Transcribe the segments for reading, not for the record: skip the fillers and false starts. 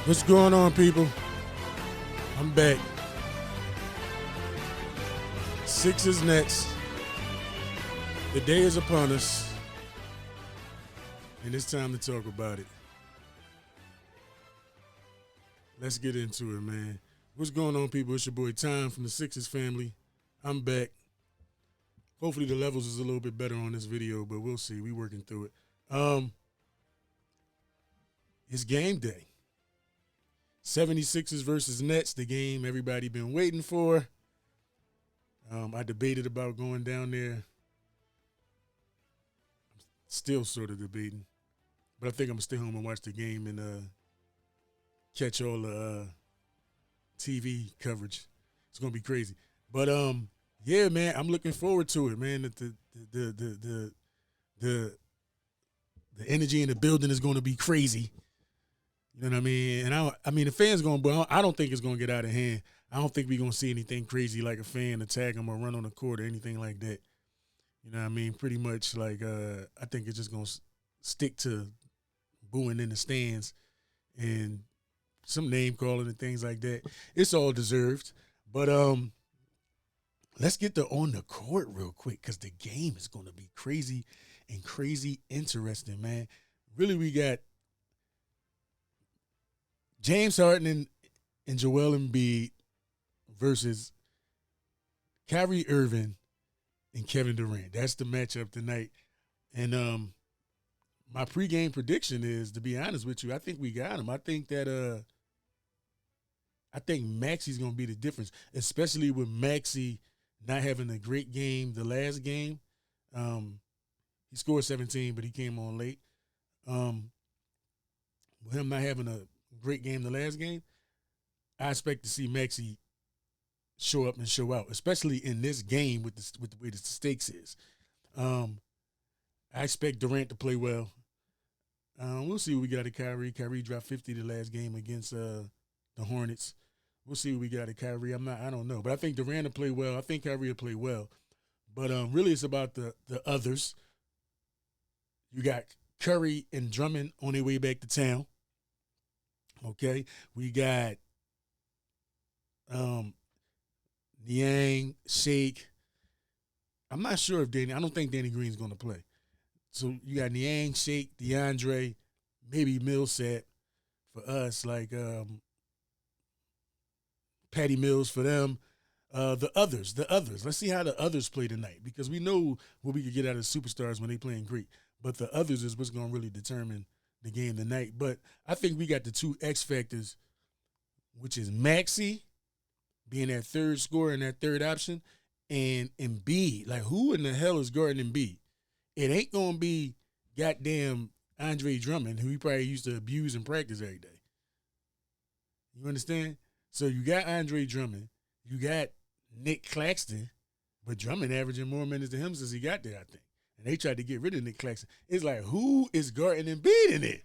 What's going on, people? I'm back. Sixers Nets. The day is upon us, and it's time to talk about it. Let's get into it, man. What's going on, people? It's your boy Tom from the Sixers family. I'm back. Hopefully the levels is a little bit better on this video, but we'll see. We working through it. It's game day. 76ers versus Nets, the game everybody been waiting for. I debated about going down there. I'm still sort of debating. But I think I'm going to stay home and watch the game and catch all the TV coverage. It's going to be crazy. But, yeah, man, I'm looking forward to it, man. The energy in the building is going to be crazy. You know what I mean? And I mean, the fans going, but I don't think it's going to get out of hand. I don't think we're going to see anything crazy like a fan attack them or run on the court or anything like that. You know what I mean? Pretty much like I think it's just going to stick to booing in the stands and some name calling and things like that. It's all deserved. But let's get on the court real quick because the game is going to be crazy and crazy interesting, man. Really, we got James Harden and Joel Embiid versus Kyrie Irving and Kevin Durant. That's the matchup tonight. And my pregame prediction is, to be honest with you, I think we got him. I think that I think Maxi's going to be the difference, especially with Maxi not having a great game the last game. He scored 17, but he came on late. With him not having a great game the last game, I expect to see Maxi show up and show out, especially in this game with the way the stakes is. I expect Durant to play well. We'll see what we got at Kyrie. Kyrie dropped 50 the last game against the Hornets. We'll see what we got at Kyrie. I don't know. But I think Durant will play well. I think Kyrie will play well. But really it's about the others. You got Curry and Drummond on their way back to town. Okay, we got Niang, Shake. I'm not sure if I don't think Danny Green's going to play. So you got Niang, Shake, DeAndre, maybe Millsap for us, like Patty Mills for them. The others. Let's see how the others play tonight because we know what we could get out of superstars when they playing great. But the others is what's going to really determine the game tonight. But I think we got the two X factors, which is Maxey being that third scorer and that third option, and Embiid. Like, who in the hell is guarding Embiid? It ain't going to be goddamn Andre Drummond, who he probably used to abuse in practice every day. You understand? So you got Andre Drummond. You got Nick Claxton, but Drummond averaging more minutes than him since he got there, I think. And they tried to get rid of Nick Claxton. It's like, who is guarding Embiid in it?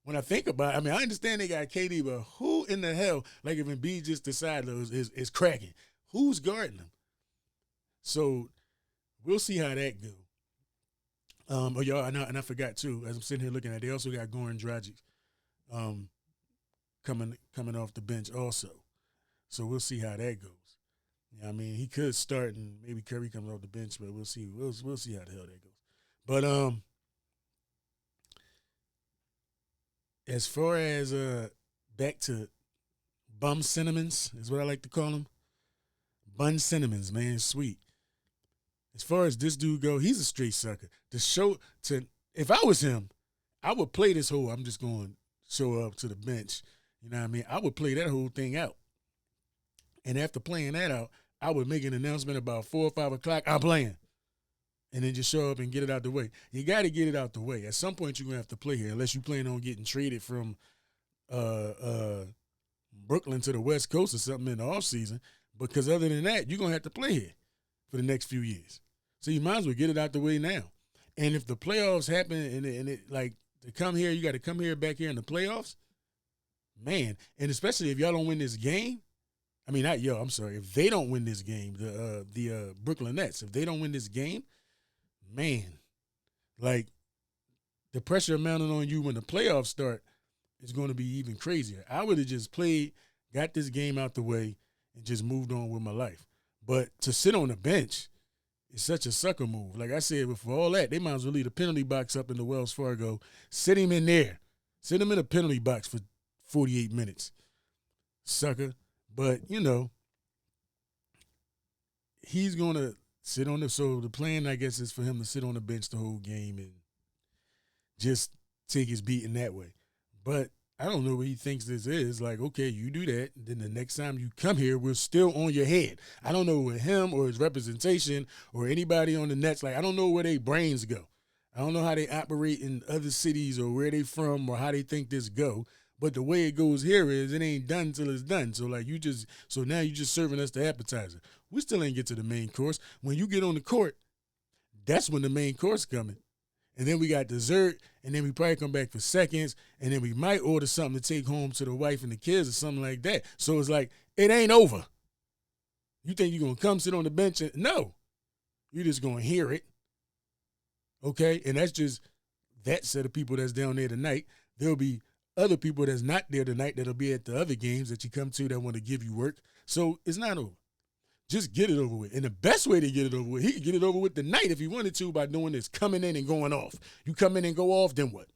When I think about it, I mean, I understand they got KD, but who in the hell, like if Embiid just decided is cracking, who's guarding him? So we'll see how that goes. Oh, y'all, and I forgot, too, as I'm sitting here looking at it, they also got Goran Dragic coming off the bench also. So we'll see how that goes. Yeah, I mean, he could start and maybe Curry comes off the bench, but we'll see. We'll see how the hell that goes. But as far as back to Bum Cinnamons is what I like to call him. Bun Cinnamons, man, sweet. As far as this dude go, he's a straight sucker. If I was him, I would play this whole I'm just going to show up to the bench. You know what I mean? I would play that whole thing out. And after playing that out, I would make an announcement about 4 or 5 o'clock, I'm playing. And then just show up and get it out the way. You got to get it out the way. At some point, you're going to have to play here, unless you plan on getting traded from Brooklyn to the West Coast or something in the offseason. Because other than that, you're going to have to play here for the next few years. So you might as well get it out the way now. And if the playoffs happen and it like to come here, you got to come here back here in the playoffs, man. And especially if y'all don't win this game. I mean, not y'all, I'm sorry. If they don't win this game, the Brooklyn Nets, if they don't win this game, man, like the pressure mounting on you when the playoffs start it's going to be even crazier. I would have just played, got this game out the way, and just moved on with my life. But to sit on the bench is such a sucker move. Like I said, for all that, they might as well leave the penalty box up in the Wells Fargo. Sit him in there. Sit him in a penalty box for 48 minutes. Sucker. But, he's going to sit on the – so the plan, I guess, is for him to sit on the bench the whole game and just take his beating that way. But I don't know what he thinks this is. Like, okay, you do that, and then the next time you come here, we're still on your head. I don't know with him or his representation or anybody on the Nets. Like, I don't know where their brains go. I don't know how they operate in other cities or where they from or how they think this go. But the way it goes here is it ain't done till it's done. So, like, so now you just serving us the appetizer. We still ain't get to the main course. When you get on the court, that's when the main course coming. And then we got dessert, and then we probably come back for seconds, and then we might order something to take home to the wife and the kids or something like that. So it's like, it ain't over. You think you're going to come sit on the bench? No. You're just going to hear it. Okay? And that's just that set of people that's down there tonight. There'll be other people that's not there tonight that'll be at the other games that you come to that want to give you work. So it's not over. Just get it over with. And the best way to get it over with, he could get it over with tonight if he wanted to by doing this, coming in and going off. You come in and go off, then what?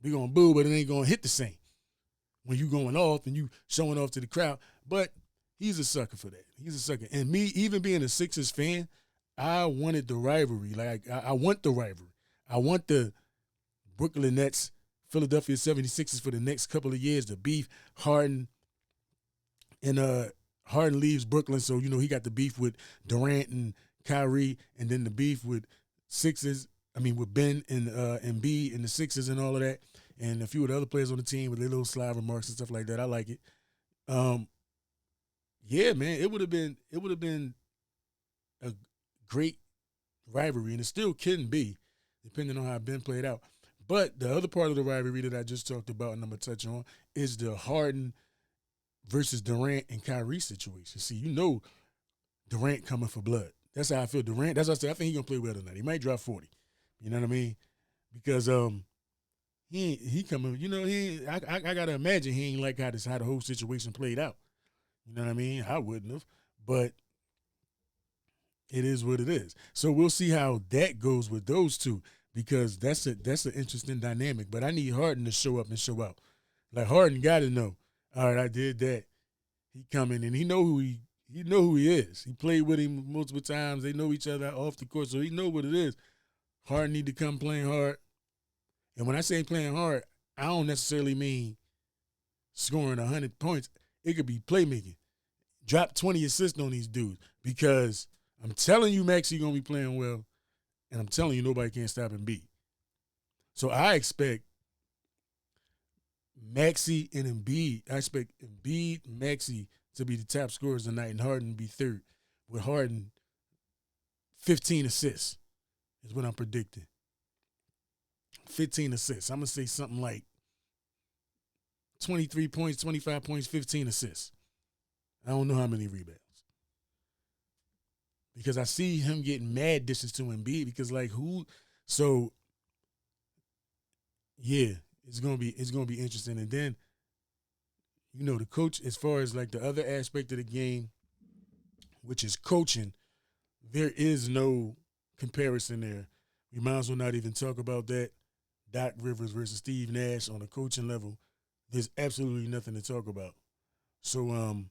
We're going to boo, but it ain't going to hit the same when you going off and you showing off to the crowd. But he's a sucker for that. He's a sucker. And me, even being a Sixers fan, I wanted the rivalry. Like, I want the rivalry. I want the Brooklyn Nets, Philadelphia 76ers for the next couple of years, the beef, Harden, and Harden leaves Brooklyn, so, he got the beef with Durant and Kyrie, and then the beef with with Ben and Embiid and the Sixers and all of that, and a few of the other players on the team with their little sly remarks and stuff like that. I like it. Yeah, man, it would have been a great rivalry, and it still can be, depending on how Ben played out. But the other part of the rivalry that I just talked about and I'm going to touch on is the Harden versus Durant and Kyrie situation. See, Durant coming for blood. That's how I feel. Durant, that's what I said. I think he's going to play well tonight. He might drop 40. You know what I mean? Because he coming, I got to imagine he ain't like how the whole situation played out. You know what I mean? I wouldn't have. But it is what it is. So we'll see how that goes with those two, because that's an interesting dynamic. But I need Harden to show up and show out. Like, Harden got to know, all right, I did that. He coming, and he know who he is. He played with him multiple times. They know each other off the court, so he know what it is. Harden need to come playing hard. And when I say playing hard, I don't necessarily mean scoring 100 points. It could be playmaking. Drop 20 assists on these dudes, because I'm telling you, Maxey going to be playing well, and I'm telling you, nobody can stop Embiid. So I expect Maxey and Embiid. I expect Embiid, Maxey to be the top scorers tonight, and Harden be third. With Harden, 15 assists is what I'm predicting. 15 assists. I'm going to say something like 23 points, 25 points, 15 assists. I don't know how many rebounds. Because I see him getting mad dishes to Embiid, because, like, who? So, yeah. It's gonna be interesting. And then, the coach, as far as like the other aspect of the game, which is coaching, there is no comparison there. We might as well not even talk about that. Doc Rivers versus Steve Nash on a coaching level. There's absolutely nothing to talk about. So,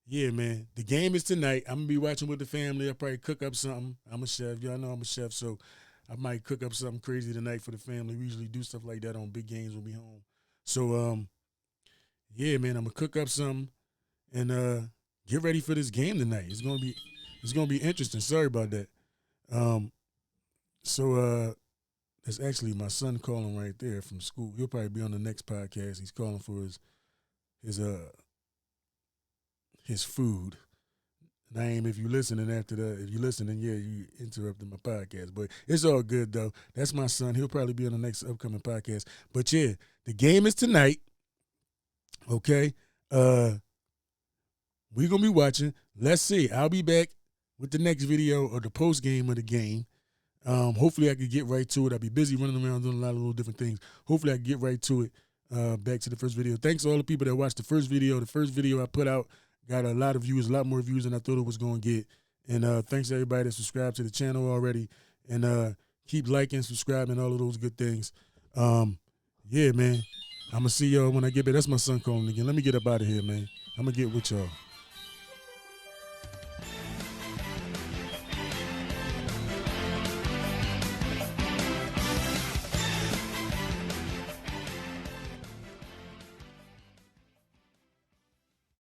yeah, man, the game is tonight. I'm gonna be watching with the family. I'll probably cook up something. I'm a chef. Y'all know I'm a chef, so I might cook up something crazy tonight for the family. We usually do stuff like that on big games when we home. So, yeah, man, I'm gonna cook up something and get ready for this game tonight. It's gonna be interesting. Sorry about that. So that's actually my son calling right there from school. He'll probably be on the next podcast. He's calling for his food. Name, if you're listening after that, if you're listening, yeah, you interrupted my podcast. But it's all good, though. That's my son. He'll probably be on the next upcoming podcast. But, yeah, the game is tonight. Okay? We're going to be watching. Let's see. I'll be back with the next video or the post game of the game. Hopefully I could get right to it. I'll be busy running around doing a lot of little different things. Hopefully I can get right to it. Back to the first video. Thanks to all the people that watched the first video. The first video I put out got a lot of views, a lot more views than I thought it was going to get. And thanks to everybody that subscribed to the channel already. And keep liking, subscribing, all of those good things. Yeah, man. I'm going to see y'all when I get back. That's my son calling again. Let me get up out of here, man. I'm going to get with y'all.